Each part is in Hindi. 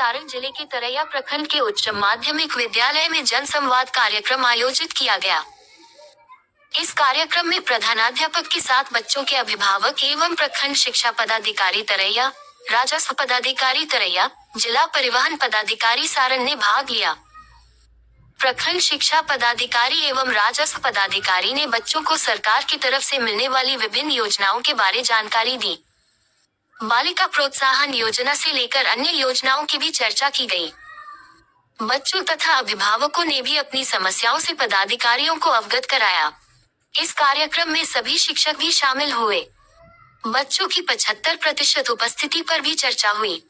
सारण जिले के तरैया प्रखंड के उच्च माध्यमिक विद्यालय में जन संवाद कार्यक्रम आयोजित किया गया। इस कार्यक्रम में प्रधानाध्यापक के साथ बच्चों के अभिभावक एवं प्रखंड शिक्षा पदाधिकारी तरैया, राजस्व पदाधिकारी तरैया, जिला परिवहन पदाधिकारी सारण ने भाग लिया। प्रखंड शिक्षा पदाधिकारी एवं राजस्व पदाधिकारी ने बच्चों को सरकार की तरफ से मिलने वाली विभिन्न योजनाओं के बारे जानकारी दी। बालिका प्रोत्साहन योजना से लेकर अन्य योजनाओं की भी चर्चा की गई। बच्चों तथा अभिभावकों ने भी अपनी समस्याओं से पदाधिकारियों को अवगत कराया। इस कार्यक्रम में सभी शिक्षक भी शामिल हुए। बच्चों की 75% उपस्थिति पर भी चर्चा हुई।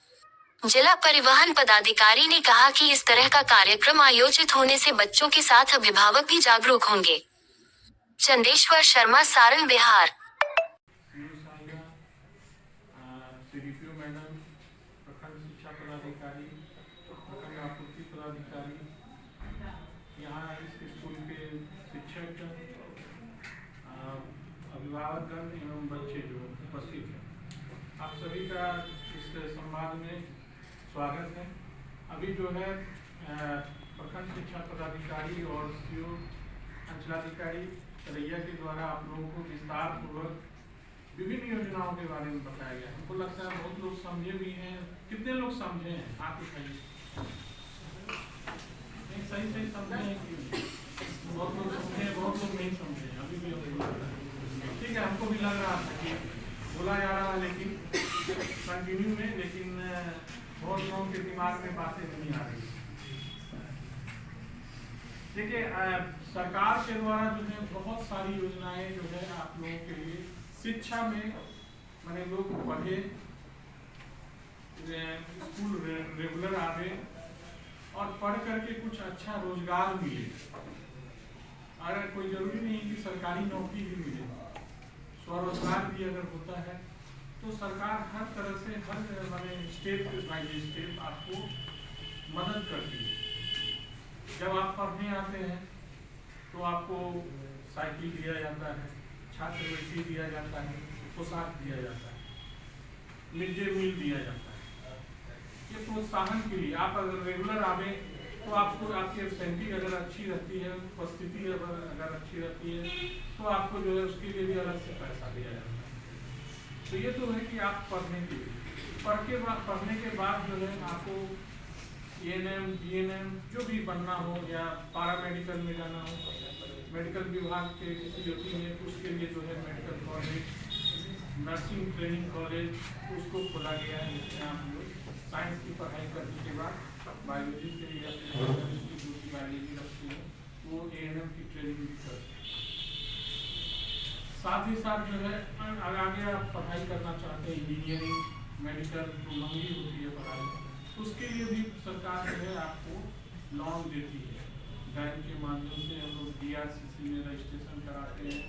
जिला परिवहन पदाधिकारी ने कहा कि इस तरह का कार्यक्रम आयोजित होने से बच्चों के साथ अभिभावक भी जागरूक होंगे। चंदेश्वर शर्मा, सारण, बिहार। अभिभावकगण एवं बच्चे जो उपस्थित हैं, आप सभी का इस संवाद में स्वागत है। अभी जो है प्रखंड शिक्षा पदाधिकारी और सीओ अंचलाधिकारी तरैया के द्वारा आप लोगों को विस्तार पूर्वक विभिन्न योजनाओं के बारे में बताया गया। हमको लगता है बहुत लोग समझे भी हैं। कितने लोग समझे हैं? आप बताइए। सही समझे हैं कि बहुत लोग समझे, बहुत लोग नहीं समझे। अभी भी ठीक है, हमको भी लग रहा था कि बोला जा रहा है लेकिन कंटिन्यू में, लेकिन बहुत लोगों के दिमाग में बातें नहीं आ रही। देखिए, सरकार के द्वारा जो है बहुत सारी योजनाएं जो है आप लोगों के लिए शिक्षा में, माने लोग पढ़े, स्कूल रेगुलर आवे और पढ़ करके कुछ अच्छा रोजगार मिले। अगर कोई जरूरी नहीं कि सरकारी नौकरी भी मिले, स्वरोजगार भी अगर होता है तो सरकार हर तरह से, हर माने स्टेप बाय स्टेप आपको मदद करती है। जब आप पढ़ने आते हैं तो आपको साइकिल दिया जाता है, छात्रवृत्ति दिया जाता है, पोशाक दिया जाता है, मिड डे मील दिया जाता है। ये प्रोत्साहन के लिए आप अगर रेगुलर आवे तो आपको, आपकी एब्सेंटी अगर अच्छी रहती है, उपस्थिति अगर अच्छी रहती है तो आपको जो है उसके लिए भी अलग से पैसा दिया जाता है। तो ये तो है कि आप पढ़ने के लिए, पढ़ने के बाद जो है आपको एएनएम, जीएनएम जो भी बनना हो या पारा मेडिकल में जाना हो, मेडिकल विभाग के किसी होती है उसके लिए जो है medical college, nursing training college उसको खोला गया है, जिसमें आप लोग साइंस की पढ़ाई करने के बाद बायोलॉजी के लिए दूसरी बायोलॉजी रखती है, वो एएनएम की ट्रेनिंग भी करते हैं। साथ ही साथ जो है आगे आप पढ़ाई करना चाहते हैं, इंजीनियरिंग, मेडिकल जो महंगी होती है पढ़ाई, उसके लिए भी सरकार जो है आपको लोन देती है। बैंक के माध्यम से हम लोग DRCC में रजिस्ट्रेशन कराते हैं,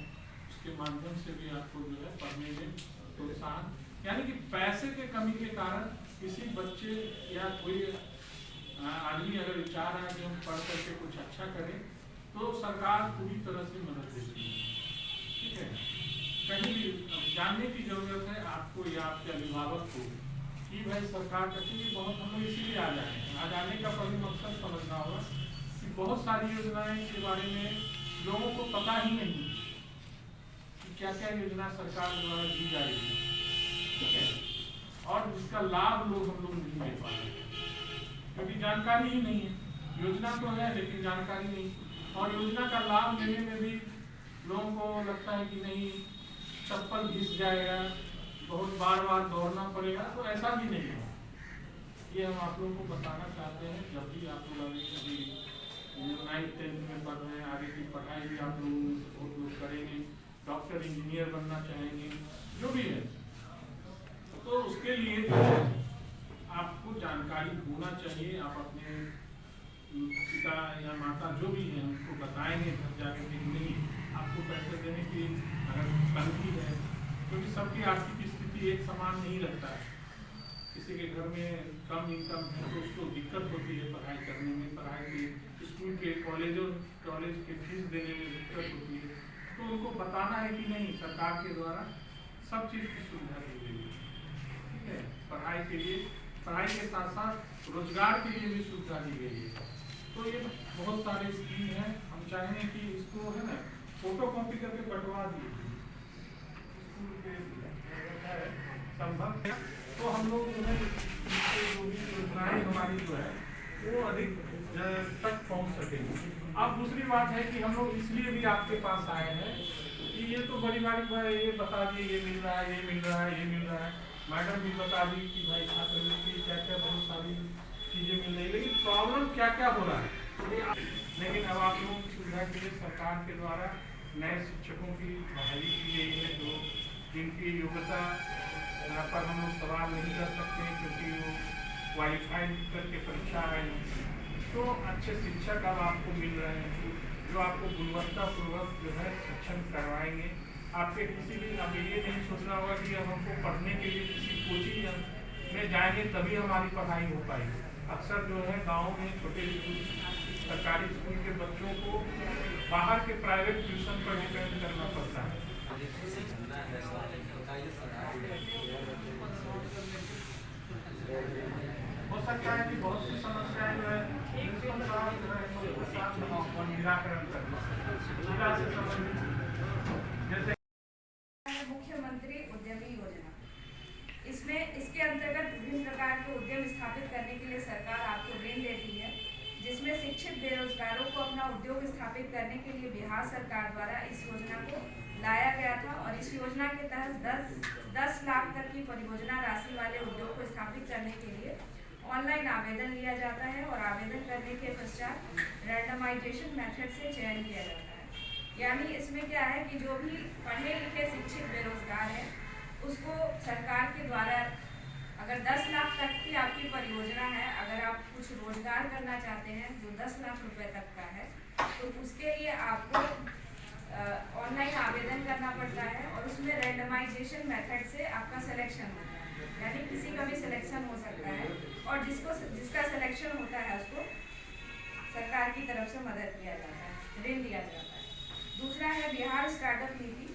उसके माध्यम से भी आपको जो है पढ़ने में प्रोत्साहन, यानी कि पैसे के कमी के कारण किसी बच्चे या कोई आदमी अगर चाह रहा है कि हम पढ़ करके कुछ अच्छा करें तो सरकार पूरी तरह से मदद देती है। ठीक है, कहीं भी जानने की जरूरत है आपको या आपके अभिभावक को कि भाई सरकार कहती है बहुत, हम लोग इसीलिए आ जाए हैं। आज आने का पहले मकसद समझना होगा कि बहुत सारी योजनाएं के बारे में लोगों को पता ही नहीं कि क्या क्या योजना सरकार द्वारा दी जा रही है। ठीक है, और जिसका लाभ हम लोग नहीं ले पा रहे क्योंकि जानकारी ही नहीं है। योजना तो है लेकिन जानकारी नहीं, और योजना का लाभ लेने में भी लोगों को लगता है कि नहीं, चप्पल घिस जाएगा, बहुत बार दौड़ना पड़ेगा, तो ऐसा भी नहीं है। ये हम आप लोगों को बताना चाहते हैं। जब भी आप लोग अभी 9th-10th में पढ़ रहे हैं, आगे की पढ़ाई भी आप लोग बहुत लोग करेंगे, डॉक्टर इंजीनियर बनना चाहेंगे, जो भी है, तो उसके लिए जो है आपको जानकारी होना चाहिए। आप अपने पिता या माता जो भी हैं उनको बताएंगे घर जाके कि नहीं, आपको पैसे देने की अगर तंगी है, क्योंकि सबकी आर्थिक स्थिति एक समान नहीं लगता है। किसी के घर में कम इनकम है तो उसको दिक्कत होती है पढ़ाई करने में, पढ़ाई के स्कूल के कॉलेज के फीस देने में दिक्कत होती है। तो उनको बताना है कि नहीं, सरकार के द्वारा सब चीज़ की सुविधा दी गई है। ठीक है, पढ़ाई के लिए पढ़ाई के साथ साथ रोजगार के लिए भी सुविधा दी गई है। तो ये बहुत सारे स्कीम है, हम चाहेंगे कि इसको है ना फोटो कॉपी करके बंटवा दिए स्कूल के संभव है, तो हम लोग जो है इससे जो भी योजनाएं हमारी जो है वो अधिक तक पहुंच सकेंगे। अब दूसरी बात है कि हम लोग इसलिए भी आपके पास आए हैं कि ये तो बड़ी बारी ये बता दिए ये मिल रहा है, ये मिल रहा है, ये मिल रहा है, मैडम भी बता दी कि भाई छात्रवृत्ति क्या क्या बहुत सारी चीज़ें मिल रही, लेकिन प्रॉब्लम क्या क्या हो रहा है। लेकिन अब आप लोगों की सुविधा के लिए सरकार के द्वारा नए शिक्षकों की बहाली की गई है, जो जिनकी योग्यता पर हम लोग सवाल नहीं कर सकते क्योंकि वो क्वालिफाई करके परीक्षा आए हैं। तो अच्छे शिक्षक अब आपको मिल रहे हैं जो आपको गुणवत्तापूर्वक जो है शिक्षण करवाएंगे। आपके किसी भी अब ये नहीं सोचना होगा कि अब हमको पढ़ने के लिए किसी कोचिंग में जाएंगे तभी हमारी पढ़ाई हो पाएगी। अक्सर जो है गाँव में छोटे स्कूल सरकारी स्कूल के बच्चों को बाहर के प्राइवेट ट्यूशन पर डिपेंड करना पड़ता है। हो सकता है कि बहुत सी समस्याएं जो है निराकरण करना से संबंधित, जैसे मुख्यमंत्री उद्यमी योजना, इसके अंतर्गत विभिन्न प्रकार के उद्यम स्थापित करने के लिए सरकार आपको ऋण देती है, जिसमें शिक्षित बेरोजगारों को अपना उद्योग स्थापित करने के लिए बिहार सरकार द्वारा इस योजना को लाया गया था। और इस योजना के तहत 10 लाख तक की परियोजना राशि वाले उद्योग को स्थापित करने के लिए ऑनलाइन आवेदन लिया जाता है और आवेदन करने के पश्चात रैंडमाइजेशन मेथड से चयन किया जाता है। यानी इसमें क्या है कि जो भी पढ़े लिखे शिक्षित बेरोजगार है उसको सरकार के द्वारा अगर 10 लाख तक की आपकी परियोजना है, अगर आप कुछ रोजगार करना चाहते हैं जो 10 लाख रुपए तक का है, तो उसके लिए आपको ऑनलाइन आवेदन करना पड़ता है और उसमें रैंडमाइजेशन मेथड से आपका सिलेक्शन होता है। यानी किसी का भी सिलेक्शन हो सकता है और जिसका सिलेक्शन होता है उसको सरकार की तरफ से मदद किया जाता है, ऋण दिया जाता है। दूसरा है बिहार स्टार्टअप नीति।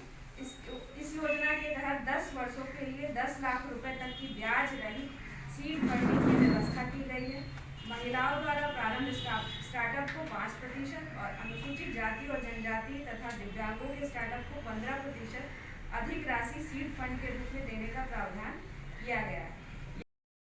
इस योजना के तहत 10 वर्षों के लिए 10 लाख रुपए तक की ब्याज रहित सीड फंडिंग की व्यवस्था की गई है। महिलाओं द्वारा प्रारंभ स्टार्टअप को 5% और अनुसूचित जाति और जनजाति तथा दिव्यांगों के स्टार्टअप को 15% अधिक राशि सीड फंड के रूप में देने का प्रावधान किया गया